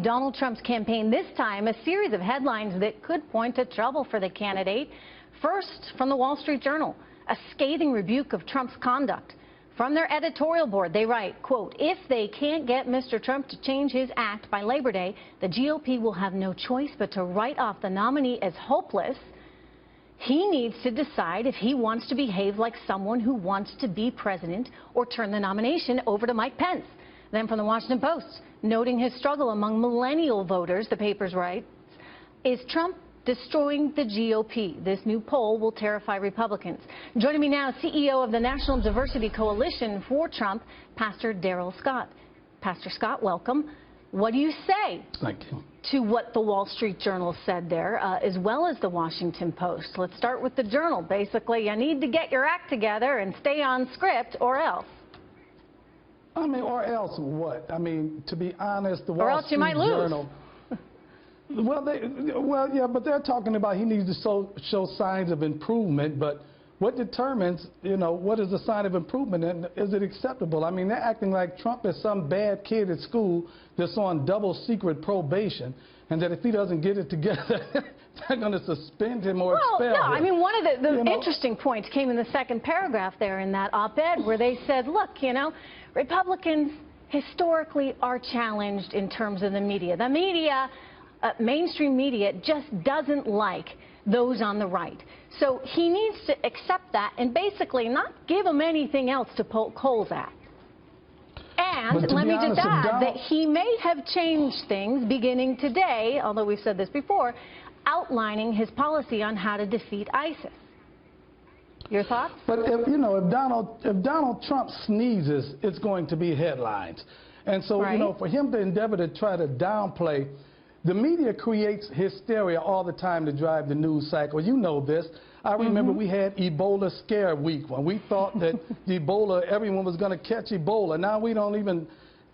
Donald Trump's campaign. This time, a series of headlines that could point to trouble for the candidate. First, from the Wall Street Journal, a scathing rebuke of Trump's conduct. From their editorial board, they write, quote, "If they can't get Mr. Trump to change his act by Labor Day, the GOP will have no choice but to write off the nominee as hopeless. He needs to decide if he wants to behave like someone who wants to be president or turn the nomination over to Mike Pence." Then from the Washington Post, noting his struggle among millennial voters, the paper's writes, "Is Trump destroying the GOP? This new poll will terrify Republicans." Joining me now, CEO of the National Diversity Coalition for Trump, Pastor Darrell Scott. Pastor Scott, welcome. What do you say to what the Wall Street Journal said there, as well as the Washington Post? Let's start with the Journal. Basically, you need to get your act together and stay on script, or else. I mean, or else what? I mean, to be honest, the Wall Street Journal. Well, yeah, but they're talking about he needs to show signs of improvement, but what determines, what is a sign of improvement, and is it acceptable? I mean, they're acting like Trump is some bad kid at school that's on double secret probation, and that if he doesn't get it together, they're going to suspend him or expel him. I mean, one of the interesting points came in the second paragraph there in that op-ed where they said, look, Republicans historically are challenged in terms of the media. The media, mainstream media, just doesn't like those on the right. So he needs to accept that and basically not give them anything else to poke holes at. And let me just add that he may have changed things beginning today, although we've said this before, outlining his policy on how to defeat ISIS. Your thoughts? But if Donald Trump sneezes, it's going to be headlines. And so, for him to endeavor to try to downplay, the media creates hysteria all the time to drive the news cycle. You know this. I remember we had Ebola scare week when we thought that everyone was going to catch Ebola. Now we don't even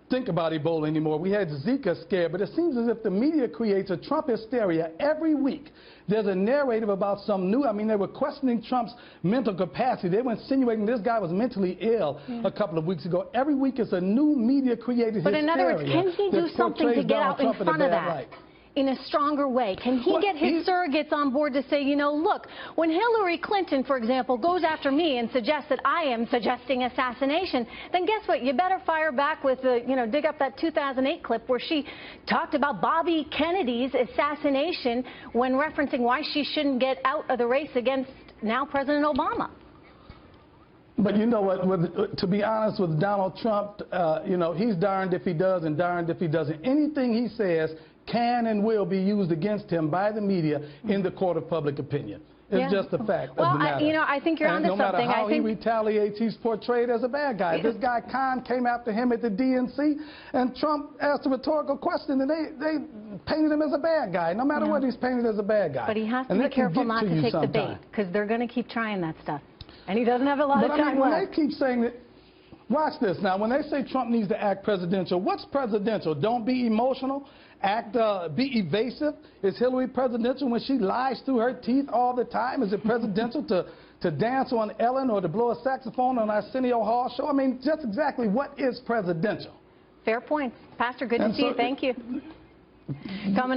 think about Ebola anymore. We had Zika scare, but it seems as if the media creates a Trump hysteria every week. There's a narrative about some new, they were questioning Trump's mental capacity. They were insinuating this guy was mentally ill a couple of weeks ago. Every week is a new media created hysteria. But in other words, can he do something to get out in front of that? In a stronger way? Can he get his surrogates on board to say, look, when Hillary Clinton, for example, goes after me and suggests that I am suggesting assassination, then guess what? You better fire back with dig up that 2008 clip where she talked about Bobby Kennedy's assassination when referencing why she shouldn't get out of the race against now President Obama. But you know what, to be honest with Donald Trump, he's darned if he does and darned if he doesn't. Anything he says can and will be used against him by the media in the court of public opinion. It's just a fact of the matter. I think you're onto something. No matter how he retaliates, he's portrayed as a bad guy. This guy Khan came after him at the DNC, and Trump asked a rhetorical question, and they painted him as a bad guy. No matter what, he's painted as a bad guy. But he has to be careful not to take the bait, because they're going to keep trying that stuff. And he doesn't have a lot of time left. When they keep saying that, watch this now, when they say Trump needs to act presidential, what's presidential? Don't be emotional? Be evasive? Is Hillary presidential when she lies through her teeth all the time? Is it presidential to dance on Ellen or to blow a saxophone on Arsenio Hall show? Just exactly what is presidential? Fair points. Pastor, good to see you. Thank you. Coming up.